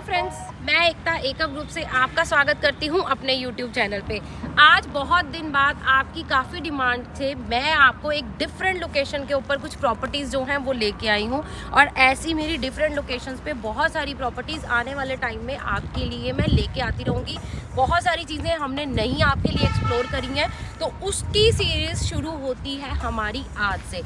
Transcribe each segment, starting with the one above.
Friends, मैं एकता एकव group से आपका स्वागत करती हूं अपने YouTube चैनल पे। आज बहुत दिन बाद आपकी काफ़ी डिमांड से मैं आपको एक डिफरेंट लोकेशन के ऊपर कुछ प्रॉपर्टीज़ जो हैं वो लेके आई हूं और ऐसी मेरी डिफरेंट लोकेशंस पे बहुत सारी प्रॉपर्टीज़ आने वाले टाइम में आपके लिए मैं लेके आती रहूँगी। बहुत सारी चीज़ें हमने नई आपके लिए एक्सप्लोर करी हैं, तो उसकी सीरीज़ शुरू होती है हमारी आज से।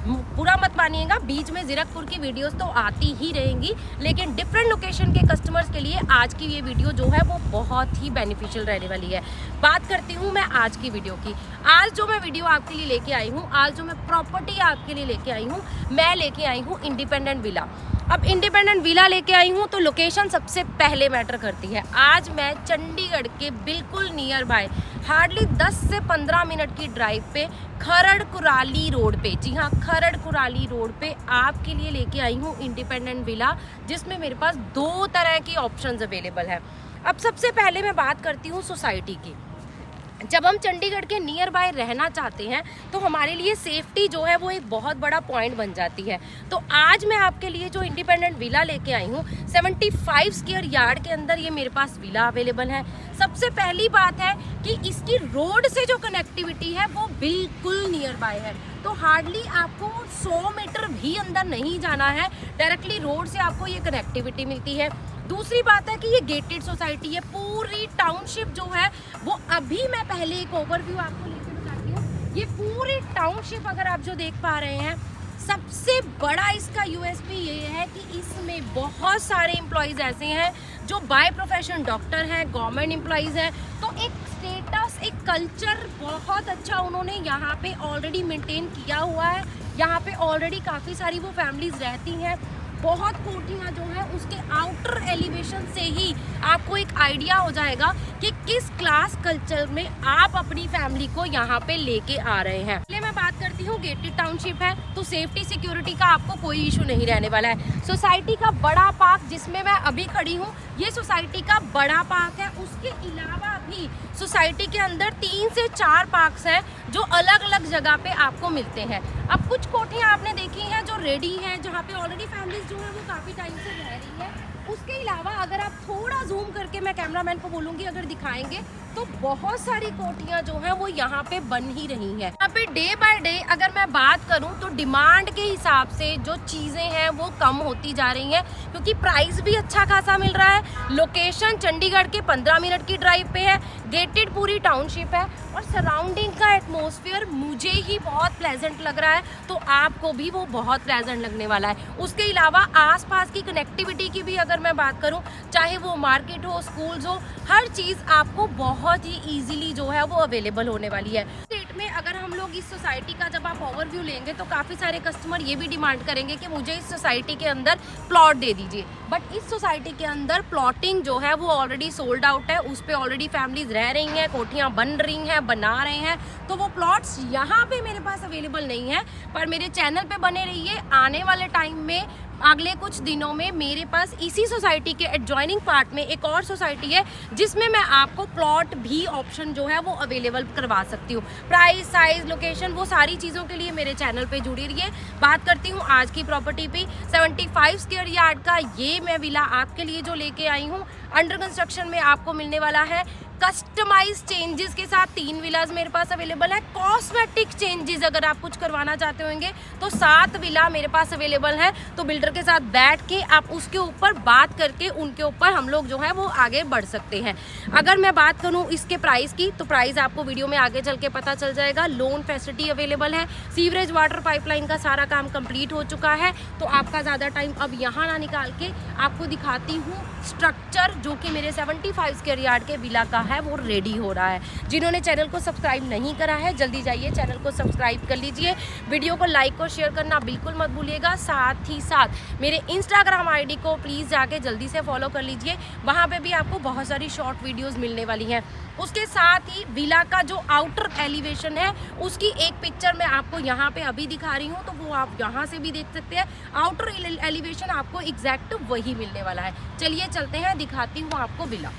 पूरा मत मानिएगा, बीच में जीरकपुर की वीडियोस तो आती ही रहेंगी, लेकिन डिफरेंट लोकेशन के कस्टमर्स के लिए आज की ये वीडियो जो है वो बहुत ही बेनिफिशियल रहने वाली है। बात करती हूँ मैं आज की वीडियो की। आज जो मैं वीडियो आपके लिए लेके आई हूँ, आज जो मैं प्रॉपर्टी आपके लिए लेके आई हूँ, मैं लेके आई हूँ इंडिपेंडेंट विला। अब इंडिपेंडेंट विला लेके आई हूँ तो लोकेशन सबसे पहले मैटर करती है। आज मैं चंडीगढ़ के बिल्कुल नियर बाय, हार्डली 10 से 15 मिनट की ड्राइव पे खरड़ कुराली रोड पे, जी हाँ खरड़ कुराली रोड पे आपके लिए लेके आई हूँ इंडिपेंडेंट विला, जिसमें मेरे पास दो तरह की ऑप्शंस अवेलेबल है। अब सबसे पहले मैं बात करती हूँ सोसाइटी की। जब हम चंडीगढ़ के नियर बाय रहना चाहते हैं तो हमारे लिए सेफ्टी जो है वो एक बहुत बड़ा पॉइंट बन जाती है। तो आज मैं आपके लिए जो इंडिपेंडेंट विला लेके आई हूँ, 75 स्क्वायर यार्ड के अंदर ये मेरे पास विला अवेलेबल है। सबसे पहली बात है कि इसकी रोड से जो कनेक्टिविटी है वो बिल्कुल नियर बाय है, तो हार्डली आपको 100 मीटर भी अंदर नहीं जाना है, डायरेक्टली रोड से आपको ये कनेक्टिविटी मिलती है। दूसरी बात है कि ये गेटेड सोसाइटी है, पूरी टाउनशिप जो है वो अभी मैं पहले एक ओवरव्यू आपको लेके बताती हूँ। ये पूरी टाउनशिप अगर आप जो देख पा रहे हैं, सबसे बड़ा इसका यूएसपी ये है कि इसमें बहुत सारे एम्प्लॉयज़ ऐसे हैं जो बाय प्रोफेशन डॉक्टर हैं, गवर्नमेंट एम्प्लॉयज़ हैं, तो एक स्टेटस, एक कल्चर बहुत अच्छा उन्होंने यहाँ पे ऑलरेडी मेंटेन किया हुआ है। यहाँ पे ऑलरेडी काफ़ी सारी वो फैमिलीज़ रहती हैं। बहुत कोठियाँ जो है उसके आउटर एलिवेशन से ही आपको एक आइडिया हो जाएगा कि किस क्लास कल्चर में आप अपनी फैमिली को यहाँ पे लेके आ रहे हैं। पहले मैं बात करती हूँ, गेटेड टाउनशिप है तो सेफ्टी सिक्योरिटी का आपको कोई इशू नहीं रहने वाला है। सोसाइटी का बड़ा पार्क जिसमें मैं अभी खड़ी हूँ, ये सोसाइटी का बड़ा पार्क है। उसके अलावा भी सोसाइटी के अंदर 3 से 4 पार्क्स हैं जो अलग अलग जगह पे आपको मिलते हैं। अब कुछ कोठियाँ आपने देखी हैं जो रेडी हैं, जहाँ पे ऑलरेडी फैमिलीज जो है वो काफ़ी टाइम से रह रही है। उसके अलावा अगर आप थोड़ा जूम करके, मैं कैमरामैन को बोलूँगी अगर दिखाएंगे, तो बहुत सारी कोठियाँ जो हैं वो यहाँ पे बन ही रही हैं। यहाँ पे डे बाय डे अगर मैं बात करूँ तो डिमांड के हिसाब से जो चीज़ें हैं वो कम होती जा रही हैं, क्योंकि प्राइस भी अच्छा खासा मिल रहा है। लोकेशन चंडीगढ़ के 15 मिनट की ड्राइव पे है, गेटेड पूरी टाउनशिप है और सराउंडिंग का एटमॉस्फेयर मुझे ही बहुत प्लेजेंट लग रहा है, तो आपको भी वो बहुत प्लेजेंट लगने वाला है। उसके अलावा आसपास की कनेक्टिविटी की भी अगर मैं बात करूं, चाहे वो मार्केट हो, स्कूल्स हो, हर चीज़ आपको बहुत ही ईजिली जो है वो अवेलेबल होने वाली है। स्टेट में अगर हम लोग इस सोसाइटी का जब आप ओवरव्यू लेंगे तो काफ़ी सारे कस्टमर ये भी डिमांड करेंगे कि मुझे इस सोसाइटी के अंदर प्लॉट दे दीजिए, बट इस सोसाइटी के अंदर प्लॉटिंग जो है वो ऑलरेडी सोल्ड आउट है। उस पर ऑलरेडी फैमिलीज रह रही हैं, कोठियाँ बन रही हैं, बना रहे हैं, तो वो प्लॉट्स यहाँ पे मेरे पास अवेलेबल नहीं है। पर मेरे चैनल पे बने रहिए, आने वाले टाइम में अगले कुछ दिनों में मेरे पास इसी सोसाइटी के एडजॉइनिंग पार्ट में एक और सोसाइटी है जिसमें मैं आपको प्लॉट भी ऑप्शन जो है वो अवेलेबल करवा सकती हूँ। प्राइस, साइज, लोकेशन, वो सारी चीज़ों के लिए मेरे चैनल पे जुड़ी रहिए। बात करती हूँ आज की प्रॉपर्टी पे। 75 स्क्वायर यार्ड का ये मैं विला आपके लिए जो लेके आई हूँ, अंडर कंस्ट्रक्शन में आपको मिलने वाला है। कस्टमाइज चेंजेस के साथ 3 विलाज मेरे पास अवेलेबल है। कॉस्मेटिक चेंजेस अगर आप कुछ करवाना चाहते होंगे तो 7 विला मेरे पास अवेलेबल है। तो बिल्डर के साथ बैठ के आप उसके ऊपर बात करके उनके ऊपर हम लोग जो है वो आगे बढ़ सकते हैं। अगर मैं बात करूं इसके प्राइस की, तो प्राइस आपको वीडियो में आगे चल के पता चल जाएगा। लोन फैसिलिटी अवेलेबल है, सीवरेज वाटर पाइपलाइन का सारा काम कंप्लीट हो चुका है। तो आपका ज़्यादा टाइम अब यहाँ ना निकाल के आपको दिखाती हूँ स्ट्रक्चर जो कि मेरे 75 स्क्वायर यार्ड के विला का है वो रेडी हो रहा है। जिन्होंने चैनल को सब्सक्राइब नहीं करा है, जल्दी जाइए चैनल को सब्सक्राइब कर लीजिए। वीडियो को लाइक और शेयर करना बिल्कुल मत भूलिएगा। साथ ही साथ मेरे इंस्टाग्राम आईडी को प्लीज़ जाके जल्दी से फॉलो कर लीजिए, वहाँ पे भी आपको बहुत सारी शॉर्ट वीडियोस मिलने वाली हैं। उसके साथ ही विला का जो आउटर एलिवेशन है उसकी एक पिक्चर मैं आपको यहाँ पे अभी दिखा रही हूँ, तो वो आप यहाँ से भी देख सकते हैं। आउटर एलिवेशन आपको एग्जैक्ट वही मिलने वाला है। चलिए चलते हैं, दिखाती हूँ आपको विला।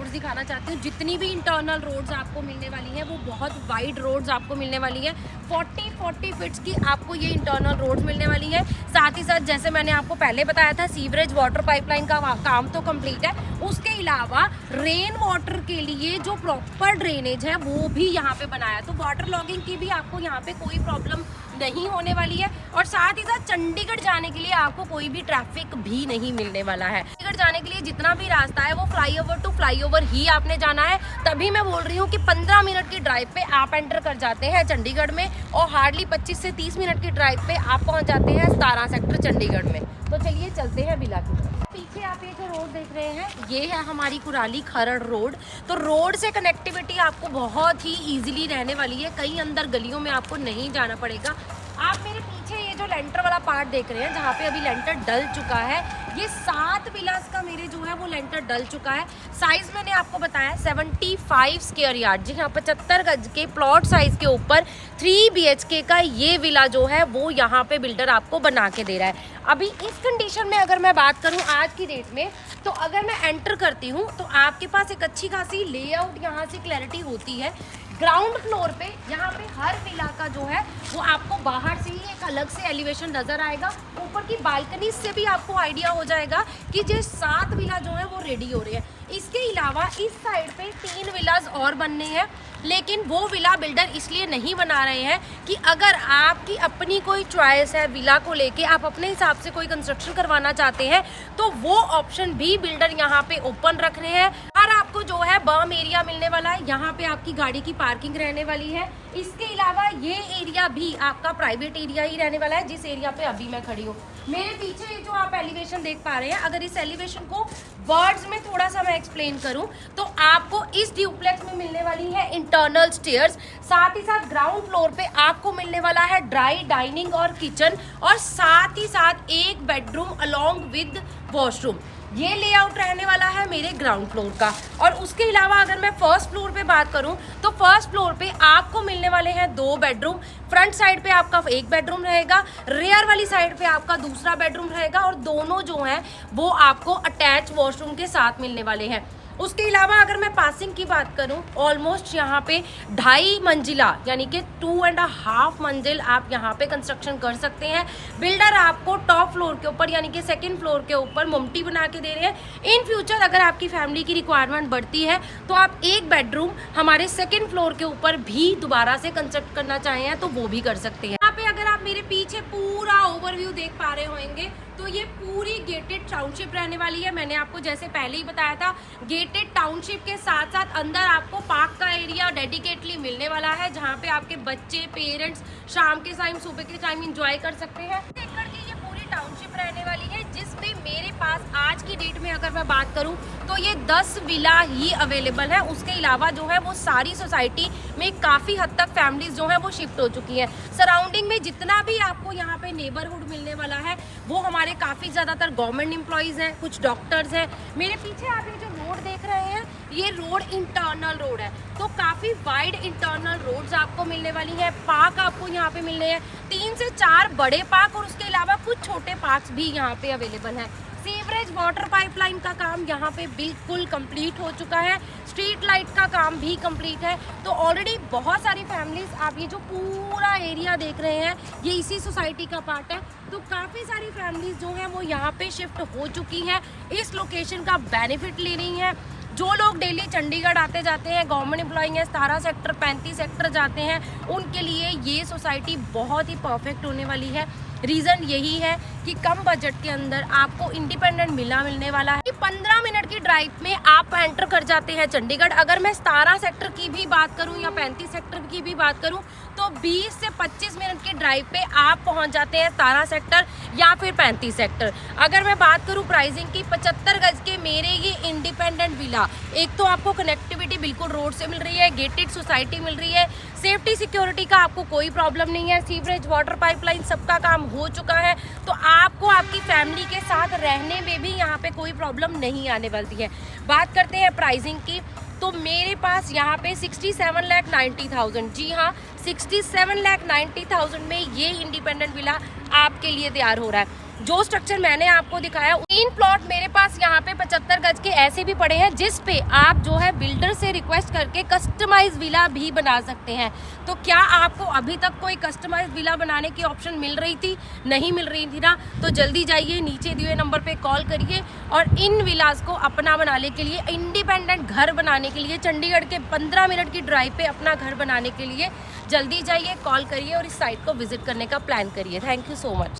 रोड्स दिखाना चाहती हूँ। जितनी भी इंटरनल रोड्स आपको मिलने वाली हैं वो बहुत वाइड रोड्स आपको मिलने वाली हैं। 40 फीट्स की आपको ये इंटरनल रोड्स मिलने वाली है। साथ ही साथ जैसे मैंने आपको पहले बताया था, सीवरेज वाटर पाइपलाइन का काम तो कंप्लीट है। उसके अलावा रेन वाटर के लिए जो प्रॉपर ड्रेनेज है वो भी यहाँ पे बनाया, तो वाटर लॉगिंग की भी आपको यहाँ पे कोई प्रॉब्लम नहीं होने वाली है। और साथ ही साथ चंडीगढ़ जाने के लिए आपको कोई भी ट्रैफिक भी नहीं मिलने वाला है। चंडीगढ़ जाने के लिए जितना भी रास्ता है वो फ्लाईओवर टू फ्लाईओवर ही आपने जाना है। तभी मैं बोल रही हूँ कि 15 मिनट की ड्राइव पे आप एंटर कर जाते हैं चंडीगढ़ में, और हार्डली 25 से 30 मिनट की ड्राइव पे आप पहुँच जाते हैं 17 सेक्टर चंडीगढ़ में। तो चलिए चलते हैं विला की तरफ। पीछे आप ये जो रोड देख रहे हैं ये है हमारी कुराली खरड़ रोड। तो रोड से कनेक्टिविटी आपको बहुत ही इजीली रहने वाली है, कहीं अंदर गलियों में आपको नहीं जाना पड़ेगा। आप मेरे पीछे ये जो लेंटर वाला पार्ट देख रहे हैं जहाँ पे अभी लेंटर डल चुका है, ये 7 विलास का मेरे जो है वो लेंटर डल चुका है। साइज मैंने आपको बताया 75 स्क्वायर यार्ड, जी हाँ 75 गज के प्लॉट साइज के ऊपर 3 BHK का ये विला जो है वो यहाँ पे बिल्डर आपको बना के दे रहा है। अभी इस कंडीशन में अगर मैं बात करूँ आज की डेट में, तो अगर मैं एंटर करती हूँ तो आपके पास एक अच्छी खासी लेआउट यहाँ से क्लैरिटी होती है। ग्राउंड फ्लोर पे यहाँ पे हर विला का जो है वो आपको बाहर से ही एक अलग से एलिवेशन नजर आएगा। ऊपर की बालकनी से भी आपको आइडिया हो जाएगा कि जो 7 विला जो है वो रेडी हो रहे हैं। इसके अलावा इस साइड पे 3 विलास और बनने हैं, लेकिन वो विला बिल्डर इसलिए नहीं बना रहे हैं कि अगर आपकी अपनी कोई चॉइस है विला को लेके, आप अपने हिसाब से कोई कंस्ट्रक्शन करवाना चाहते हैं तो वो ऑप्शन भी बिल्डर यहाँ पे ओपन रख रहे हैं। और आपको जो है बर्म एरिया मिलने वाला है, यहाँ पे आपकी गाड़ी की पार्किंग रहने वाली है। इसके अलावा ये एरिया भी आपका प्राइवेट एरिया ही रहने वाला है, जिस एरिया पे अभी मैं खड़ी हूँ। मेरे पीछे जो आप एलिवेशन देख पा रहे हैं, अगर इस एलिवेशन को वर्ड्स में थोड़ा सा मैं एक्सप्लेन करूं तो आपको इस ड्यूप्लेक्स में मिलने वाली है इंटरनल स्टेयर्स। साथ ही साथ ग्राउंड फ्लोर पे आपको मिलने वाला है ड्राई डाइनिंग और किचन, और साथ ही साथ एक बेडरूम अलोंग विद वॉशरूम। ये लेआउट रहने वाला है मेरे ग्राउंड फ्लोर का। और उसके अलावा अगर मैं फर्स्ट फ्लोर पे बात करूं तो फर्स्ट फ्लोर पे आपको मिलने वाले हैं 2 बेडरूम। फ्रंट साइड पे आपका 1 बेडरूम रहेगा, रेयर वाली साइड पे आपका दूसरा बेडरूम रहेगा, और दोनों जो हैं वो आपको अटैच वॉशरूम के साथ मिलने वाले हैं। उसके अलावा अगर मैं पासिंग की बात करूं, ऑलमोस्ट यहाँ पे 2.5 मंजिला यानी कि 2.5 मंजिल आप यहाँ पे कंस्ट्रक्शन कर सकते हैं। बिल्डर आपको टॉप फ्लोर के ऊपर यानी कि सेकंड फ्लोर के ऊपर ममटी बना के दे रहे हैं। इन फ्यूचर अगर आपकी फैमिली की रिक्वायरमेंट बढ़ती है तो आप एक बेडरूम हमारे सेकेंड फ्लोर के ऊपर भी दोबारा से कंस्ट्रक्ट करना चाहें तो वो भी कर सकते हैं। यहाँ पे अगर आप मेरे पीछे पूरा ओवरव्यू देख पा रहे होंगे तो ये पूरी गेटेड टाउनशिप रहने वाली है। मैंने आपको जैसे पहले ही बताया था, गेटेड टाउनशिप के साथ साथ अंदर आपको पार्क का एरिया डेडिकेटली मिलने वाला है, जहाँ पे आपके बच्चे पेरेंट्स शाम के टाइम सुबह के टाइम एंजॉय कर सकते हैं। एकड़ की ये पूरी टाउनशिप रहने वाली है, जिसमें मेरे पास आज की डेट में अगर मैं बात करूं तो ये 10 विला ही अवेलेबल है। उसके अलावा जो है वो सारी सोसाइटी में काफ़ी हद तक फैमिलीज जो है वो शिफ्ट हो चुकी हैं। सराउंडिंग में जितना भी आपको यहाँ पे नेबरहुड मिलने वाला है वो हमारे काफ़ी ज़्यादातर गवर्नमेंट एम्प्लॉयज़ हैं, कुछ डॉक्टर्स हैं। मेरे पीछे आप ये जो रोड देख रहे हैं ये रोड इंटरनल रोड है, तो काफ़ी वाइड इंटरनल रोड्स आपको मिलने वाली है। पार्क आपको यहाँ पे मिलने हैं, 3 से 4 बड़े पार्क और उसके अलावा कुछ छोटे पार्क्स भी यहाँ पे अवेलेबल हैं। सीवरेज वाटर पाइपलाइन का काम यहाँ पे बिल्कुल कंप्लीट हो चुका है, स्ट्रीट लाइट का काम भी कंप्लीट है। तो ऑलरेडी बहुत सारी फैमिलीज, आप ये जो पूरा एरिया देख रहे हैं ये इसी सोसाइटी का पार्ट है, तो काफ़ी सारी फैमिलीज जो हैं वो यहाँ पे शिफ्ट हो चुकी हैं, इस लोकेशन का बेनिफिट ले रही हैं। जो लोग डेली चंडीगढ़ आते जाते हैं, गवर्नमेंट एम्प्लॉई हैं, 17 सेक्टर 35 सेक्टर जाते हैं, उनके लिए ये सोसाइटी बहुत ही परफेक्ट होने वाली है। रीज़न यही है कि कम बजट के अंदर आपको इंडिपेंडेंट विला मिलने वाला है। 15 मिनट की ड्राइव में आप एंटर कर जाते हैं चंडीगढ़। अगर मैं 17 सेक्टर की भी बात करूं या 35 सेक्टर की भी बात करूं तो 20 से 25 मिनट की ड्राइव पे आप पहुंच जाते हैं 17 सेक्टर या फिर 35 सेक्टर। अगर मैं बात करूं प्राइसिंग की, 75 गज के मेरे ये इंडिपेंडेंट विला, एक तो आपको कनेक्टिविटी बिल्कुल रोड से मिल रही है, गेटेड सोसाइटी मिल रही है, सेफ्टी सिक्योरिटी का आपको कोई प्रॉब्लम नहीं है, सीवरेज वाटर पाइपलाइन सबका काम हो चुका है, तो आपको आपकी फैमिली के साथ रहने में भी यहाँ पे कोई प्रॉब्लम नहीं आने वाली है। बात करते हैं प्राइसिंग की, तो मेरे पास यहाँ पे 67,90,000, जी हाँ 67,90,000 में ये इंडिपेंडेंट विला आपके लिए तैयार हो रहा है। जो स्ट्रक्चर मैंने आपको दिखाया, 3 प्लॉट मेरे पास यहाँ पे 75 गज के ऐसे भी पड़े हैं, जिस पे आप जो है बिल्डर से रिक्वेस्ट करके कस्टमाइज विला भी बना सकते हैं। तो क्या आपको अभी तक कोई कस्टमाइज विला बनाने की ऑप्शन मिल रही थी? नहीं मिल रही थी ना, तो जल्दी जाइए, नीचे दिए नंबर पे कॉल करिए और इन विलास को अपना बनाने के लिए, इंडिपेंडेंट घर बनाने के लिए, चंडीगढ़ के 15 मिनट की ड्राइव पे अपना घर बनाने के लिए जल्दी जाइए, कॉल करिए और इस साइट को विजिट करने का प्लान करिए। Thank you so much.